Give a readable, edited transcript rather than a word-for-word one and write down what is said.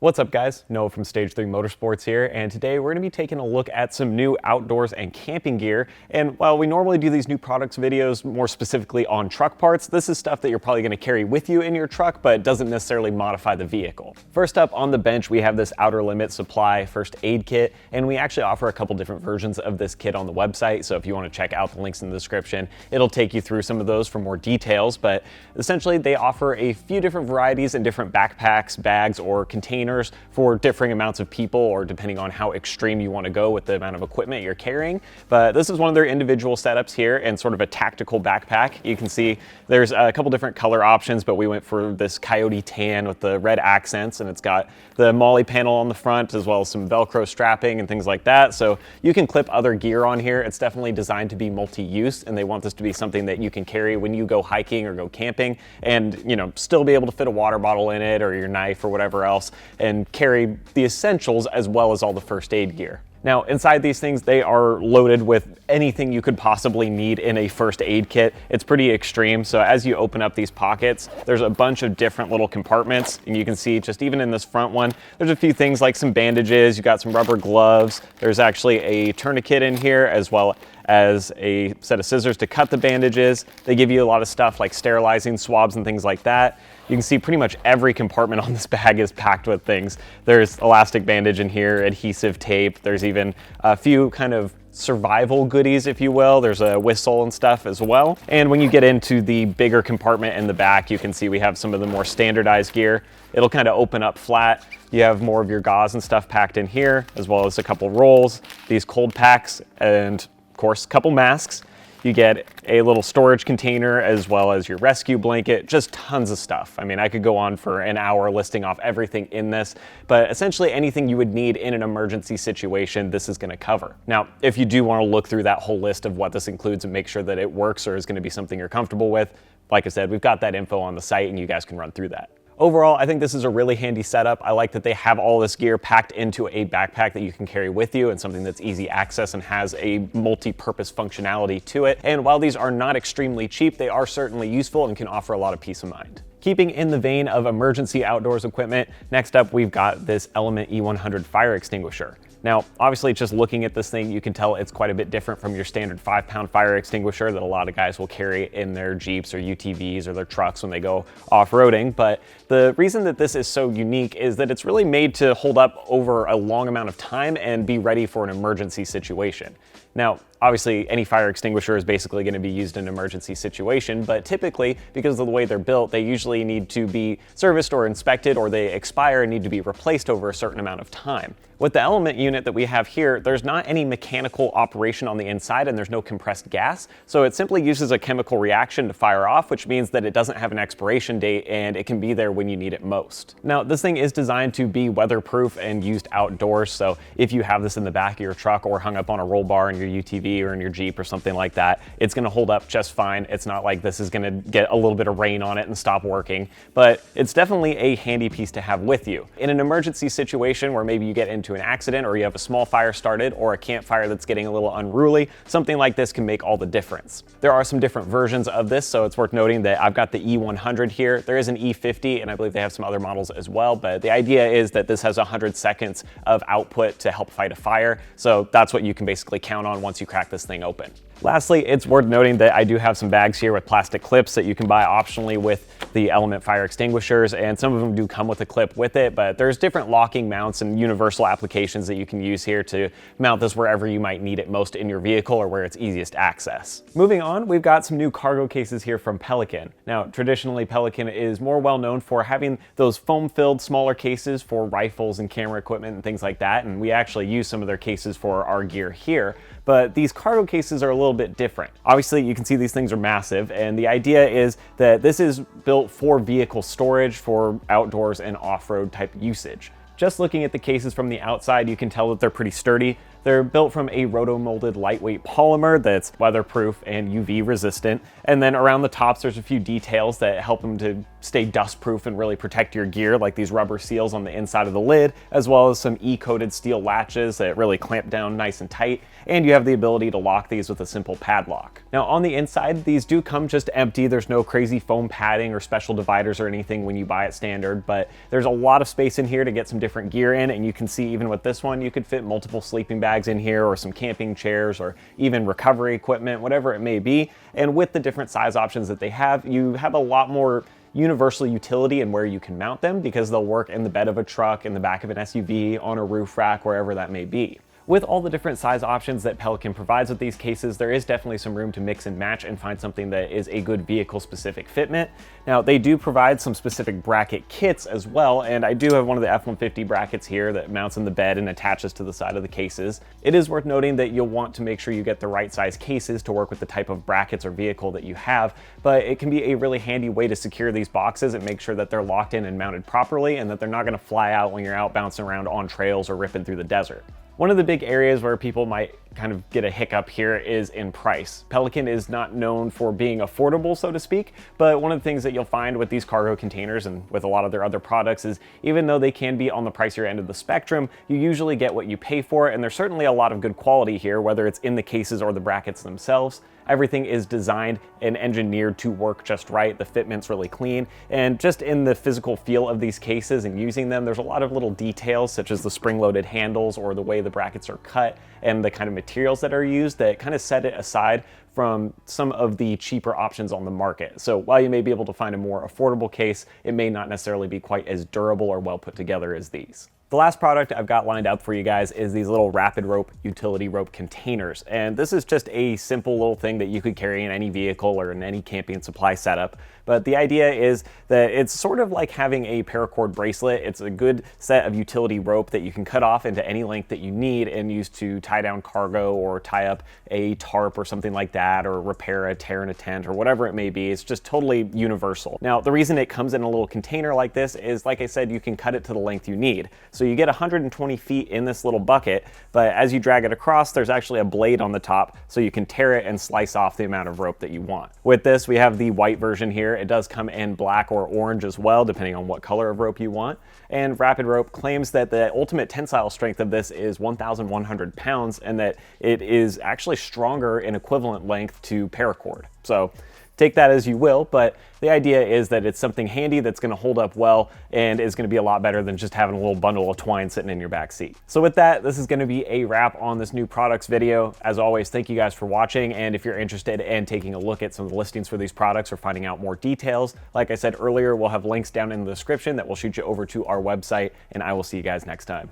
What's up guys, Noah from Stage 3 Motorsports here, and today we're going to be taking a look at some new outdoors and camping gear. And while we normally do these new products videos more specifically on truck parts, this is stuff that you're probably going to carry with you in your truck, but doesn't necessarily modify the vehicle. First up on the bench, we have this Outer Limit Supply first aid kit, and we actually offer a couple different versions of this kit on the website, so if you want to check out the links in the description, it'll take you through some of those for more details. But essentially they offer a few different varieties in different backpacks, bags, or containers for differing amounts of people, or depending on how extreme you want to go with the amount of equipment you're carrying. But this is one of their individual setups here and sort of a tactical backpack. You can see there's a couple different color options, but we went for this coyote tan with the red accents, and it's got the MOLLE panel on the front as well as some Velcro strapping and things like that. So you can clip other gear on here. It's definitely designed to be multi-use, and they want this to be something that you can carry when you go hiking or go camping and, you know, still be able to fit a water bottle in it or your knife or whatever else, and carry the essentials as well as all the first aid gear. Now, inside these things, they are loaded with anything you could possibly need in a first aid kit. It's pretty extreme. So as you open up these pockets, there's a bunch of different little compartments, and you can see just even in this front one, there's a few things like some bandages, you got some rubber gloves, there's actually a tourniquet in here as well as a set of scissors to cut the bandages. They give you a lot of stuff like sterilizing swabs and things like that. You can see pretty much every compartment on this bag is packed with things. There's elastic bandage in here, adhesive tape, there's even a few kind of survival goodies, if you will. There's a whistle and stuff as well. And when you get into the bigger compartment in the back, you can see we have some of the more standardized gear. It'll kind of open up flat. You have more of your gauze and stuff packed in here, as well as a couple rolls, these cold packs, and of course, a couple masks. You get a little storage container as well as your rescue blanket, just tons of stuff. I mean, I could go on for an hour listing off everything in this, but essentially anything you would need in an emergency situation, this is gonna cover. Now, if you do wanna look through that whole list of what this includes and make sure that it works or is gonna be something you're comfortable with, like I said, we've got that info on the site and you guys can run through that. Overall, I think this is a really handy setup. I like that they have all this gear packed into a backpack that you can carry with you, and something that's easy access and has a multi-purpose functionality to it. And while these are not extremely cheap, they are certainly useful and can offer a lot of peace of mind. Keeping in the vein of emergency outdoors equipment, next up we've got this Element E100 fire extinguisher. Now, obviously just looking at this thing, you can tell it's quite a bit different from your standard 5-pound fire extinguisher that a lot of guys will carry in their Jeeps or UTVs or their trucks when they go off-roading. But the reason that this is so unique is that it's really made to hold up over a long amount of time and be ready for an emergency situation. Now, obviously, any fire extinguisher is basically going to be used in an emergency situation, but typically, because of the way they're built, they usually need to be serviced or inspected, or they expire and need to be replaced over a certain amount of time. With the Element unit that we have here, there's not any mechanical operation on the inside and there's no compressed gas, so it simply uses a chemical reaction to fire off, which means that it doesn't have an expiration date and it can be there when you need it most. Now, this thing is designed to be weatherproof and used outdoors, so if you have this in the back of your truck or hung up on a roll bar in your UTV or in your Jeep or something like that, it's gonna hold up just fine. It's not like this is gonna get a little bit of rain on it and stop working, but it's definitely a handy piece to have with you. In an emergency situation where maybe you get into an accident or you have a small fire started or a campfire that's getting a little unruly, something like this can make all the difference. There are some different versions of this, so it's worth noting that I've got the E100 here. There is an E50, and I believe they have some other models as well, but the idea is that this has 100 seconds of output to help fight a fire, so that's what you can basically count on once you crack this thing open. Lastly, it's worth noting that I do have some bags here with plastic clips that you can buy optionally with the Element fire extinguishers, and some of them do come with a clip with it, but there's different locking mounts and universal applications that you can use here to mount this wherever you might need it most in your vehicle or where it's easiest access. Moving on, we've got some new cargo cases here from Pelican. Now, traditionally, Pelican is more well known for having those foam-filled smaller cases for rifles and camera equipment and things like that, and we actually use some of their cases for our gear here. But these cargo cases are a little bit different. Obviously, you can see these things are massive, and the idea is that this is built for vehicle storage for outdoors and off-road type usage. Just looking at the cases from the outside, you can tell that they're pretty sturdy. They're built from a roto-molded lightweight polymer that's weatherproof and UV resistant. And then around the tops, there's a few details that help them to stay dustproof and really protect your gear, like these rubber seals on the inside of the lid, as well as some E-coated steel latches that really clamp down nice and tight. And you have the ability to lock these with a simple padlock. Now on the inside, these do come just empty. There's no crazy foam padding or special dividers or anything when you buy it standard, but there's a lot of space in here to get some different gear in. And you can see even with this one, you could fit multiple sleeping bags in here, or some camping chairs, or even recovery equipment, whatever it may be. And with the different size options that they have, you have a lot more universal utility in where you can mount them, because they'll work in the bed of a truck, in the back of an SUV, on a roof rack, wherever that may be. With all the different size options that Pelican provides with these cases, there is definitely some room to mix and match and find something that is a good vehicle-specific fitment. Now, they do provide some specific bracket kits as well, and I do have one of the F-150 brackets here that mounts in the bed and attaches to the side of the cases. It is worth noting that you'll want to make sure you get the right size cases to work with the type of brackets or vehicle that you have, but it can be a really handy way to secure these boxes and make sure that they're locked in and mounted properly, and that they're not going to fly out when you're out bouncing around on trails or ripping through the desert. One of the big areas where people might kind of get a hiccup here is in price. Pelican is not known for being affordable, so to speak, but one of the things that you'll find with these cargo containers and with a lot of their other products is, even though they can be on the pricier end of the spectrum, you usually get what you pay for, and there's certainly a lot of good quality here, whether it's in the cases or the brackets themselves. Everything is designed and engineered to work just right. The fitment's really clean, and just in the physical feel of these cases and using them, there's a lot of little details, such as the spring-loaded handles or the way the brackets are cut and the kind of materials that are used, that kind of set it aside from some of the cheaper options on the market. So while you may be able to find a more affordable case, it may not necessarily be quite as durable or well put together as these. The last product I've got lined up for you guys is these little rapid rope utility rope containers. And this is just a simple little thing that you could carry in any vehicle or in any camping supply setup. But the idea is that it's sort of like having a paracord bracelet. It's a good set of utility rope that you can cut off into any length that you need and use to tie down cargo or tie up a tarp or something like that, or repair a tear in a tent or whatever it may be. It's just totally universal. Now, the reason it comes in a little container like this is, like I said, you can cut it to the length you need. So you get 120 feet in this little bucket, but as you drag it across, there's actually a blade on the top, so you can tear it and slice off the amount of rope that you want. With this, we have the white version here. It does come in black or orange as well, depending on what color of rope you want. And Rapid Rope claims that the ultimate tensile strength of this is 1,100 pounds, and that it is actually stronger in equivalent length to paracord. So take that as you will, but the idea is that it's something handy that's going to hold up well and is going to be a lot better than just having a little bundle of twine sitting in your back seat. So with that, this is going to be a wrap on this new products video. As always, thank you guys for watching, and if you're interested in taking a look at some of the listings for these products or finding out more details, like I said earlier, we'll have links down in the description that will shoot you over to our website, and I will see you guys next time.